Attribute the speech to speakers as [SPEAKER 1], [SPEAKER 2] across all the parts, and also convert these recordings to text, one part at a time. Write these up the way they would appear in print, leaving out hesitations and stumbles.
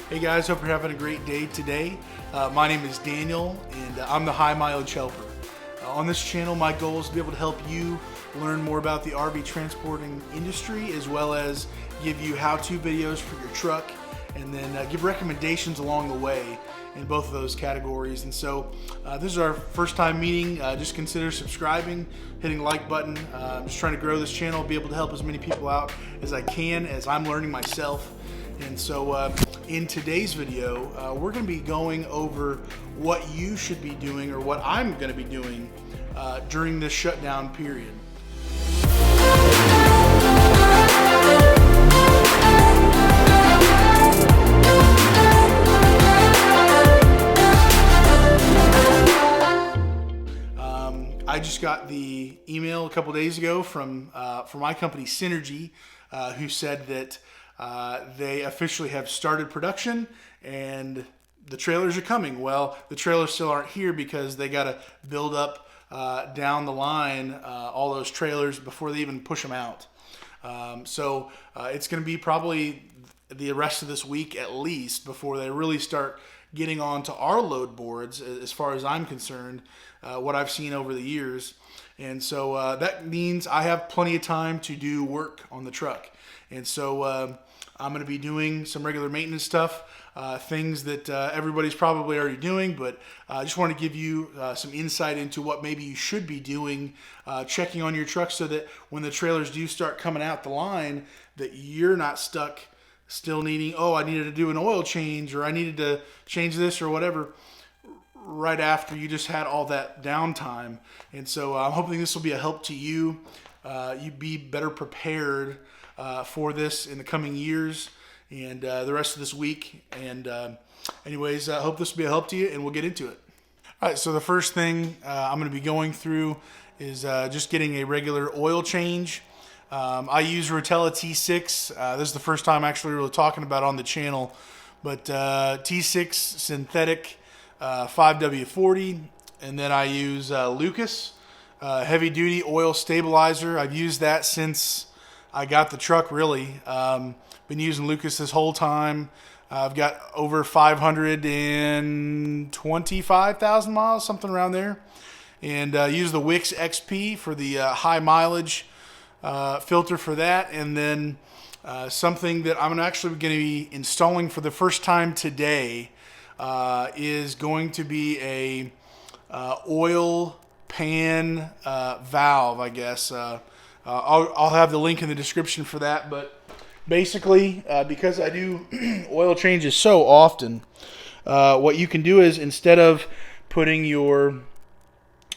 [SPEAKER 1] Hey guys, hope you're having a great day today. My name is Daniel and I'm the HighMileageHelper. On this channel, my goal is to be able to help you learn more about the RV transporting industry, as well as give you how-to videos for your truck, and then give recommendations along the way in both of those categories. And so this is our first time meeting. Just consider subscribing, hitting the like button. I'm just trying to grow this channel, be able to help as many people out as I can as I'm learning myself. And so in today's video, we're going to be going over what you should be doing, or what I'm going to be doing during this shutdown period. I just got the email a couple days ago from my company Synergy, who said that they officially have started production and the trailers are coming. Well, the trailers still aren't here because they got to build up down the line all those trailers before they even push them out. So it's going to be probably the rest of this week at least before they really start getting onto our load boards, as far as I'm concerned, what I've seen over the years. And so that means I have plenty of time to do work on the truck. And so I'm going to be doing some regular maintenance stuff, things that everybody's probably already doing, but I just want to give you some insight into what maybe you should be doing, checking on your truck, so that when the trailers do start coming out the line, that you're not stuck still needing, I needed to do an oil change, or I needed to change this or whatever, right after you just had all that downtime. And so I'm hoping this will be a help to you. You be better prepared for this in the coming years and the rest of this week. And anyways, I hope this will be a help to you, and we'll get into it. All right, so the first thing I'm going to be going through is just getting a regular oil change. I use Rotella T6. This is the first time actually really talking about it on the channel, but T6 synthetic 5W40, and then I use Lucas heavy duty oil stabilizer. I've used that since I got the truck, really. Been using Lucas this whole time. I've got over 525,000 miles, something around there, and use the Wix XP for the high mileage filter for that. And then something that I'm actually going to be installing for the first time today is going to be a oil pan valve, I guess. I'll have the link in the description for that. But basically, because I do oil changes so often, what you can do is, instead of putting your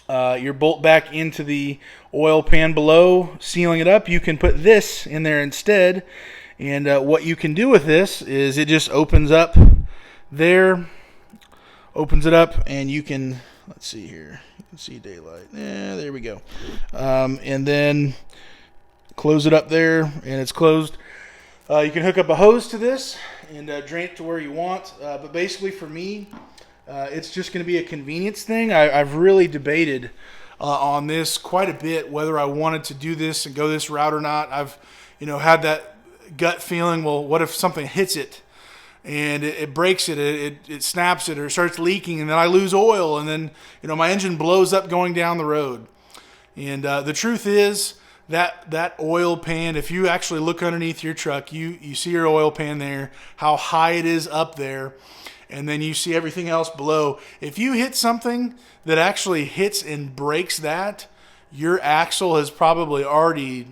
[SPEAKER 1] bolt back into the oil pan below, sealing it up, you can put this in there instead. And what you can do with this is it just opens up there, opens it up, and you can, let's see here, you can see daylight. Yeah, there we go. And then close it up there, and it's closed. You can hook up a hose to this and drain it to where you want. But basically for me, it's just going to be a convenience thing. I've really debated on this quite a bit, whether I wanted to do this and go this route or not. I've had that gut feeling, well, what if something hits it and it breaks it, it snaps it, or starts leaking, and then I lose oil, and then my engine blows up going down the road. And the truth is that oil pan, if you actually look underneath your truck, you see your oil pan there, how high it is up there, and then you see everything else below. If you hit something that actually hits and breaks that, your axle has probably already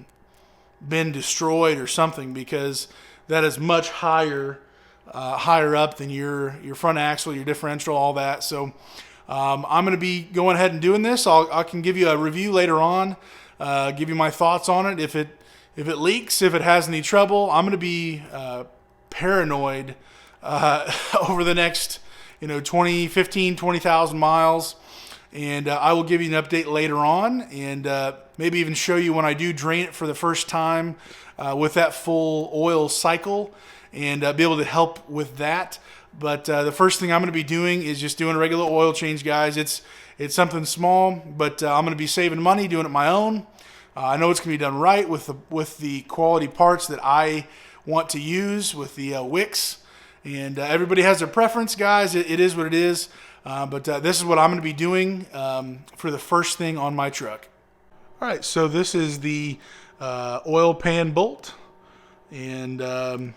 [SPEAKER 1] been destroyed or something, because that is much higher up than your front axle, your differential, all that. So I'm going to be going ahead and doing this. I can give you a review later on, give you my thoughts on it. If it leaks, if it has any trouble, I'm going to be paranoid over the next 20,000 miles, and I will give you an update later on, and maybe even show you when I do drain it for the first time with that full oil cycle, and be able to help with that. But the first thing I'm going to be doing is just doing a regular oil change, guys. It's something small, but I'm going to be saving money doing it my own. I know it's going to be done right with the quality parts that I want to use with the Wix. And everybody has their preference, guys. It is what it is. But this is what I'm going to be doing for the first thing on my truck. All right, so this is the oil pan bolt. And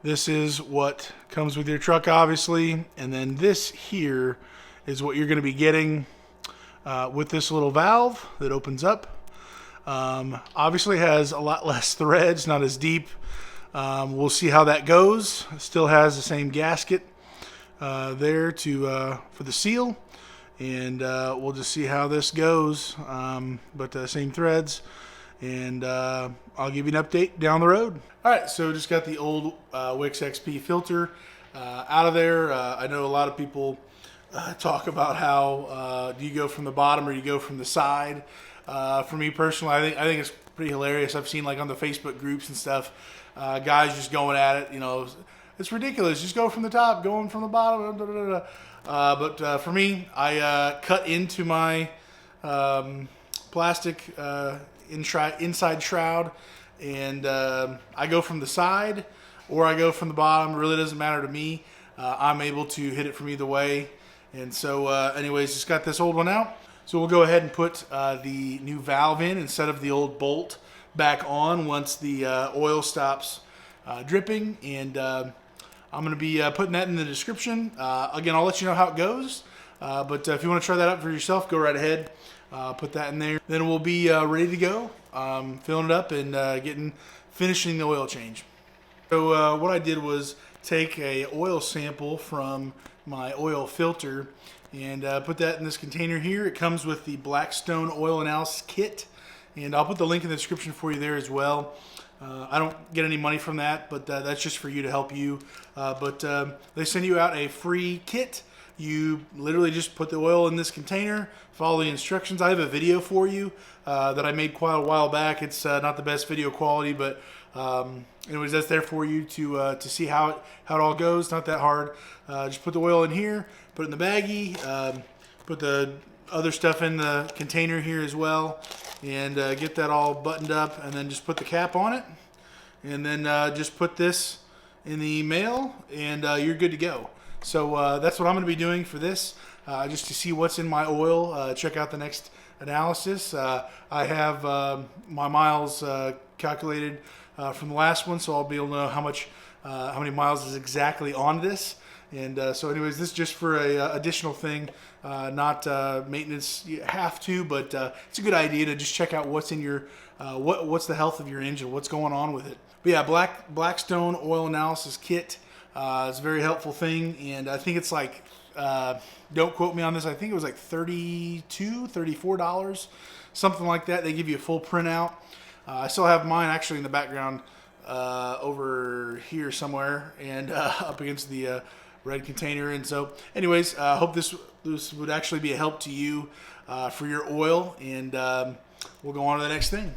[SPEAKER 1] this is what comes with your truck, obviously. And then this here is what you're going to be getting with this little valve that opens up. Obviously has a lot less threads, not as deep. We'll see how that goes. It still has the same gasket there for the seal, and we'll just see how this goes. But same threads, and I'll give you an update down the road. All right, so just got the old Wix XP filter out of there. I know a lot of people talk about how do you go from the bottom or you go from the side. For me personally, I think it's pretty hilarious. I've seen like on the Facebook groups and stuff, guys just going at it. You know, it's ridiculous. Just go from the top, going from the bottom. Da, da, da, da. But for me, I cut into my plastic inside shroud, and I go from the side or I go from the bottom. It really doesn't matter to me. I'm able to hit it from either way. And so anyways, just got this old one out. So we'll go ahead and put the new valve in instead of the old bolt back on once the oil stops dripping. And I'm going to be putting that in the description. Again, I'll let you know how it goes. But if you want to try that out for yourself, go right ahead. Put that in there. Then we'll be ready to go, filling it up and finishing the oil change. So what I did was take a oil sample from my oil filter and put that in this container here. It comes with the Blackstone oil analysis kit, and I'll put the link in the description for you there as well. I don't get any money from that, but that's just for you to help you. But they send you out a free kit. You literally just put the oil in this container, follow the instructions. I have a video for you that I made quite a while back. It's not the best video quality, but anyways, that's there for you to see how it all goes. Not that hard. Just put the oil in here, put it in the baggie, put the other stuff in the container here as well, and get that all buttoned up, and then just put the cap on it, and then just put this in the mail, and you're good to go. So that's what I'm going to be doing for this, just to see what's in my oil. Check out the next analysis. I have my miles calculated from the last one, so I'll be able to know how many miles is exactly on this. And so anyways, this is just for a additional thing, not maintenance you have to, but it's a good idea to just check out what's in your, what's the health of your engine, what's going on with it. But yeah, Blackstone oil analysis kit is a very helpful thing, and I think it's like, don't quote me on this, I think it was like $32, $34, something like that. They give you a full printout. I still have mine actually in the background over here somewhere, and up against the red container. And so anyways, I hope this would actually be a help to you for your oil, and we'll go on to the next thing.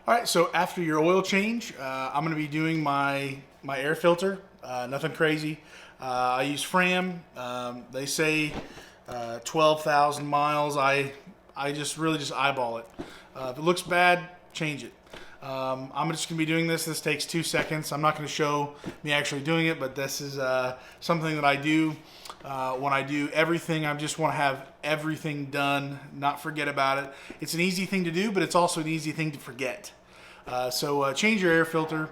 [SPEAKER 1] All right, so after your oil change, I'm going to be doing my air filter. Nothing crazy. I use Fram. They say 12,000 miles. I just really just eyeball it. If it looks bad, change it. I'm just going to be doing this. This takes 2 seconds. I'm not going to show me actually doing it, but this is something that I do when I do everything. I just want to have everything done, not forget about it. It's an easy thing to do, but it's also an easy thing to forget. So change your air filter.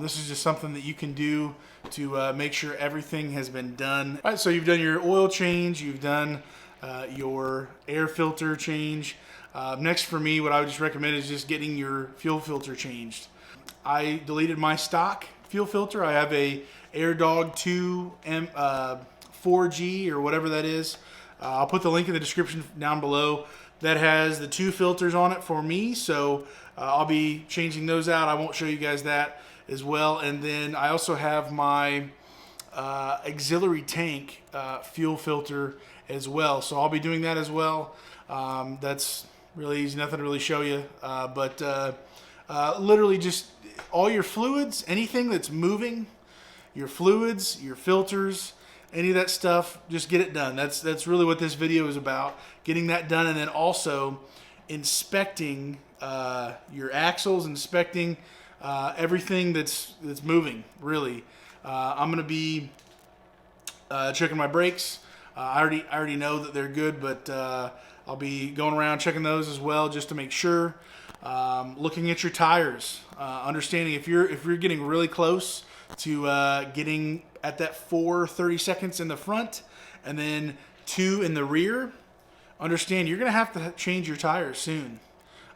[SPEAKER 1] This is just something that you can do to make sure everything has been done. All right, so you've done your oil change. You've done your air filter change. Next for me, what I would just recommend is just getting your fuel filter changed. I deleted my stock fuel filter. I have a AirDog 2 4G or whatever that is. I'll put the link in the description down below. That has the 2 filters on it for me, so I'll be changing those out. I won't show you guys that as well. And then I also have my auxiliary tank fuel filter as well, so I'll be doing that as well. That's really easy, nothing to really show you, but literally just all your fluids, anything that's moving, your fluids, your filters, any of that stuff, just get it done. That's really what this video is about, getting that done, and then also inspecting your axles, inspecting everything that's moving, really. I'm going to be checking my brakes. I already know that they're good, but I'll be going around checking those as well just to make sure. Looking at your tires, understanding if you're getting really close to getting at that 30 seconds in the front and then 2 in the rear, understand you're going to have to change your tires soon.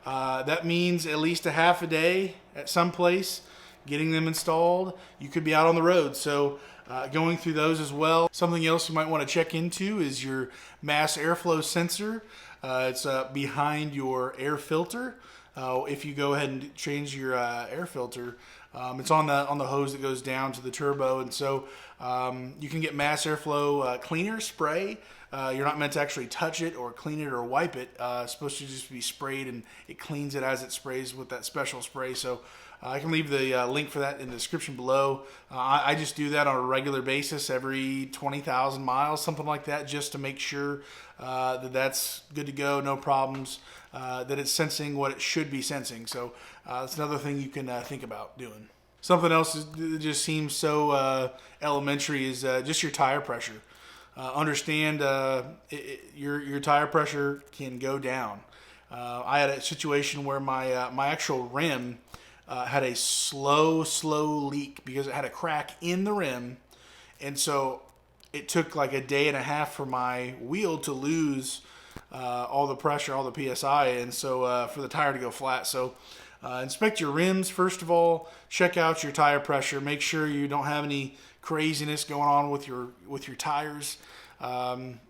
[SPEAKER 1] That means at least a half a day at some place getting them installed. You could be out on the road, so going through those as well. Something else you might want to check into is your mass airflow sensor. It's behind your air filter. If you go ahead and change your air filter, it's on the hose that goes down to the turbo, and so you can get mass airflow cleaner spray. You're not meant to actually touch it or clean it or wipe it. It's supposed to just be sprayed, and it cleans it as it sprays with that special spray. So I can leave the link for that in the description below. I just do that on a regular basis, every 20,000 miles, something like that, just to make sure that that's good to go, no problems, that it's sensing what it should be sensing. So that's another thing you can think about doing. Something else that just seems so elementary is just your tire pressure. Understand your tire pressure can go down. I had a situation where my actual rim had a slow leak because it had a crack in the rim, and so it took like a day and a half for my wheel to lose all the pressure, all the PSI, and so for the tire to go flat. So inspect your rims first of all. Check out your tire pressure. Make sure you don't have any craziness going on with your tires.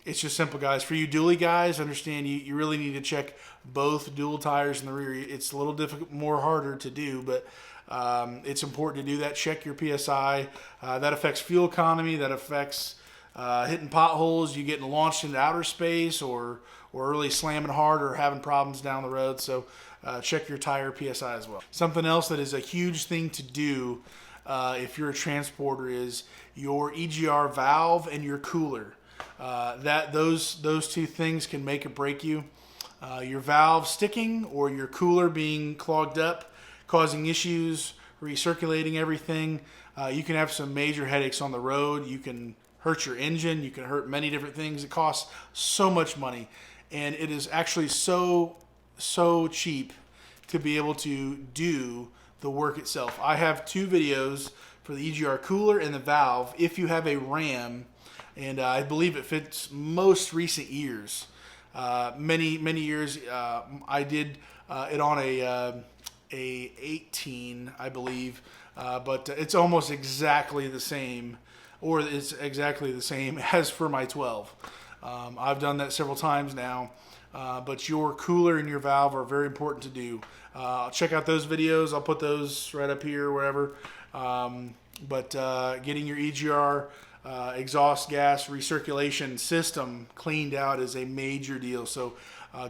[SPEAKER 1] It's just simple, guys. For you dually guys, understand you really need to check both dual tires in the rear. It's a little difficult, more harder to do, but it's important to do that. Check your PSI. That affects fuel economy. That affects hitting potholes, you getting launched into outer space, or really slamming hard or having problems down the road. So check your tire PSI as well. Something else that is a huge thing to do if you're a transporter is your EGR valve and your cooler. Those two things can make or break you. Your valve sticking or your cooler being clogged up, causing issues, recirculating everything. You can have some major headaches on the road. You can hurt your engine. You can hurt many different things. It costs so much money, and it is actually so cheap to be able to do the work itself. I have 2 videos for the EGR cooler and the valve if you have a Ram, and I believe it fits most recent years. Many years. I did it on a 18, I believe, but it's almost exactly the same, or it's exactly the same as for my 12. I've done that several times now, but your cooler and your valve are very important to do. Check out those videos. I'll put those right up here, wherever. But getting your EGR exhaust gas recirculation system cleaned out is a major deal. So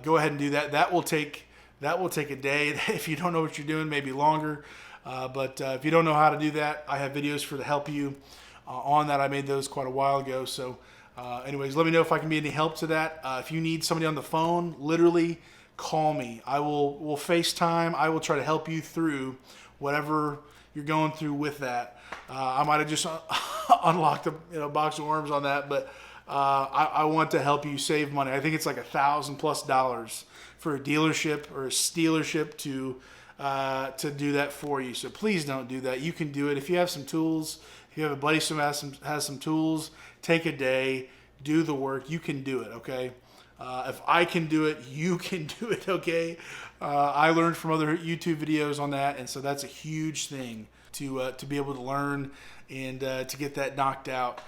[SPEAKER 1] go ahead and do that. That will take a day. If you don't know what you're doing, maybe longer. But if you don't know how to do that, I have videos to help you on that. I made those quite a while ago. So anyways, let me know if I can be any help to that. If you need somebody on the phone, literally call me. We'll FaceTime. I will try to help you through whatever you're going through with that. I might have just unlocked a box of worms on that, but I want to help you save money. I think it's like $1,000+ for a dealership or a stealership to do that for you. So please don't do that. You can do it if you have some tools. If you have a buddy who has some tools, take a day, do the work. You can do it, okay? If I can do it, you can do it, okay? I learned from other YouTube videos on that, and so that's a huge thing to be able to learn and to get that knocked out.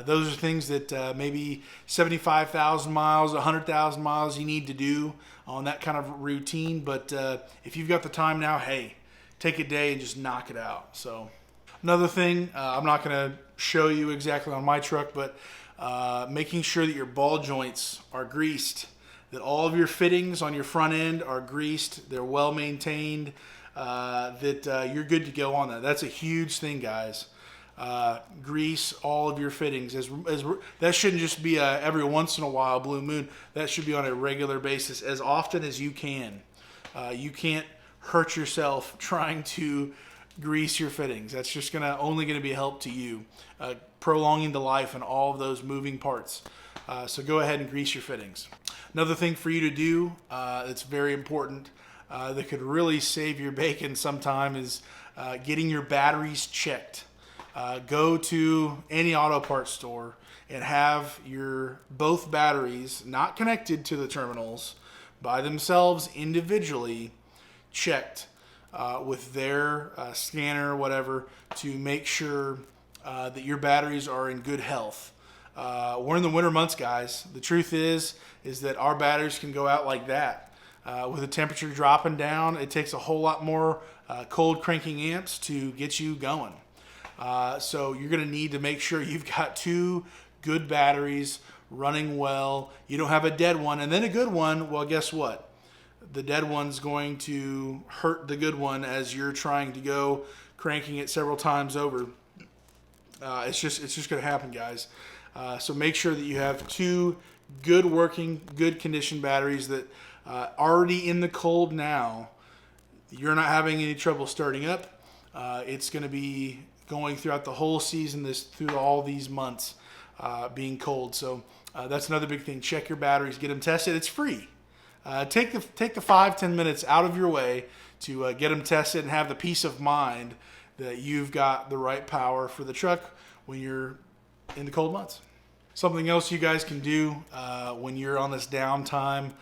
[SPEAKER 1] Those are things that maybe 75,000 miles, 100,000 miles you need to do on that kind of routine. But if you've got the time now, hey, take a day and just knock it out. So another thing, I'm not going to show you exactly on my truck, but making sure that your ball joints are greased, that all of your fittings on your front end are greased, they're well maintained, that you're good to go on that. That's a huge thing, guys. Grease all of your fittings. That shouldn't just be every once in a while, blue moon. That should be on a regular basis, as often as you can. You can't hurt yourself trying to grease your fittings. That's just only gonna be a help to you, prolonging the life and all of those moving parts. So go ahead and grease your fittings. Another thing for you to do that's very important that could really save your bacon sometime is getting your batteries checked. Go to any auto parts store and have your both batteries not connected to the terminals by themselves individually checked with their scanner or whatever to make sure that your batteries are in good health. We're in the winter months, guys. The truth is that our batteries can go out like that. With the temperature dropping down, it takes a whole lot more cold cranking amps to get you going. So you're going to need to make sure you've got 2 good batteries running well. You don't have a dead one and then a good one. Well, guess what? The dead one's going to hurt the good one as you're trying to go cranking it several times over. It's just going to happen, guys. So make sure that you have 2 good working, good condition batteries that already in the cold now. You're not having any trouble starting up. It's going to be going throughout the whole season, through all these months being cold. So that's another big thing. Check your batteries, get them tested. It's free. Take the 5-10 minutes out of your way to get them tested and have the peace of mind that you've got the right power for the truck when you're in the cold months. Something else you guys can do when you're on this downtime,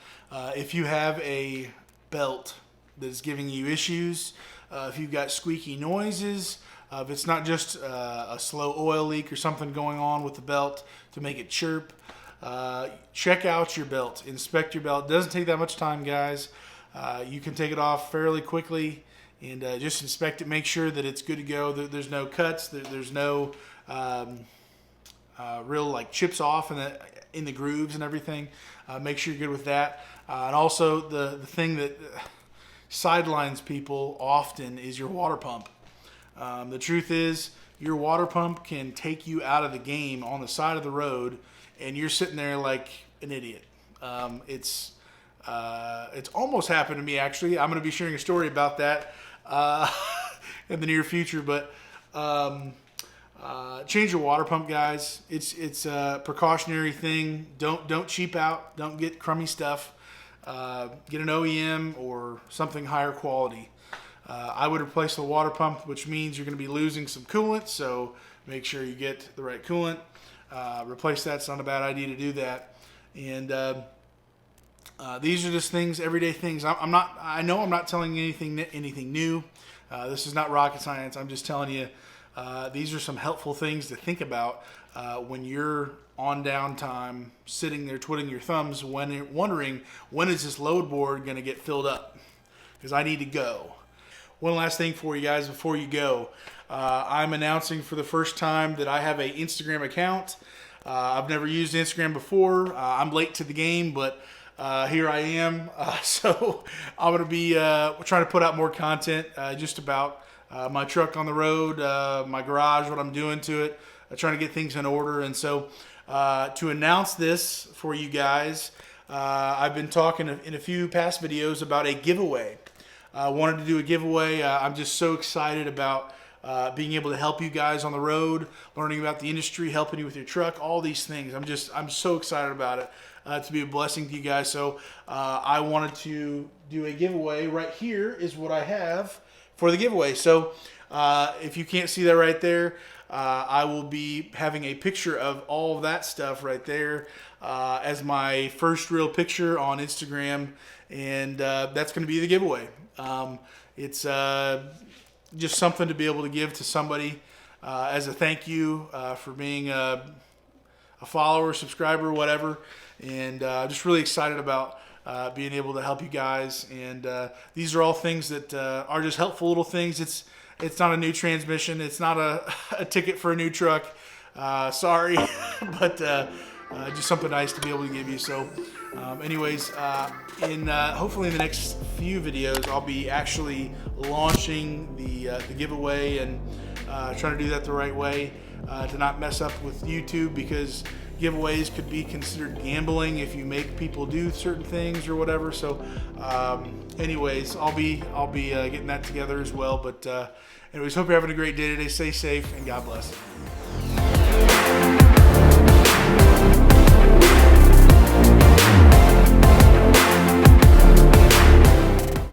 [SPEAKER 1] if you have a belt that is giving you issues, if you've got squeaky noises, if it's not just a slow oil leak or something going on with the belt to make it chirp, check out your belt, inspect your belt. It doesn't take that much time, guys. You can take it off fairly quickly and just inspect it, make sure that it's good to go. There's no cuts, there's no real like chips off in the grooves and everything. Make sure you're good with that. And also the thing that sidelines people often is your water pump. The truth is your water pump can take you out of the game on the side of the road and you're sitting there like an idiot. It's almost happened to me, actually. I'm going to be sharing a story about that in the near future, but change your water pump, guys. It's a precautionary thing. Don't cheap out. Don't get crummy stuff. Get an OEM or something higher quality. I would replace the water pump, which means you're going to be losing some coolant, so make sure you get the right coolant. Replace that. It's not a bad idea to do that. And these are just things, everyday things. I know I'm not telling you anything new. This is not rocket science. I'm just telling you these are some helpful things to think about when you're on downtime, sitting there twiddling your thumbs, wondering when is this load board going to get filled up? Because I need to go. One last thing for you guys before you go. I'm announcing for the first time that I have an Instagram account. I've never used Instagram before. I'm late to the game, but here I am. So I'm going to be trying to put out more content just about my truck on the road, my garage, what I'm doing to it, trying to get things in order. And so to announce this for you guys, I've been talking in a few past videos about a giveaway. I wanted to do a giveaway. I'm just so excited about being able to help you guys on the road, learning about the industry, helping you with your truck, all these things. I'm so excited about it to be a blessing to you guys. So I wanted to do a giveaway. Right here is what I have for the giveaway. So if you can't see that right there, I will be having a picture of all of that stuff right there as my first real picture on Instagram, and that's going to be the giveaway. It's just something to be able to give to somebody as a thank you for being a follower, subscriber, whatever. And just really excited about being able to help you guys. And these are all things that are just helpful little things. It's not a new transmission. It's not a ticket for a new truck. Sorry, but just something nice to be able to give you. So anyways, hopefully in the next few videos, I'll be actually launching the giveaway and trying to do that the right way. to not mess up with YouTube, because giveaways could be considered gambling if you make people do certain things or whatever. So anyways, I'll be getting that together as well. But anyways, hope you're having a great day today. Stay safe and God bless.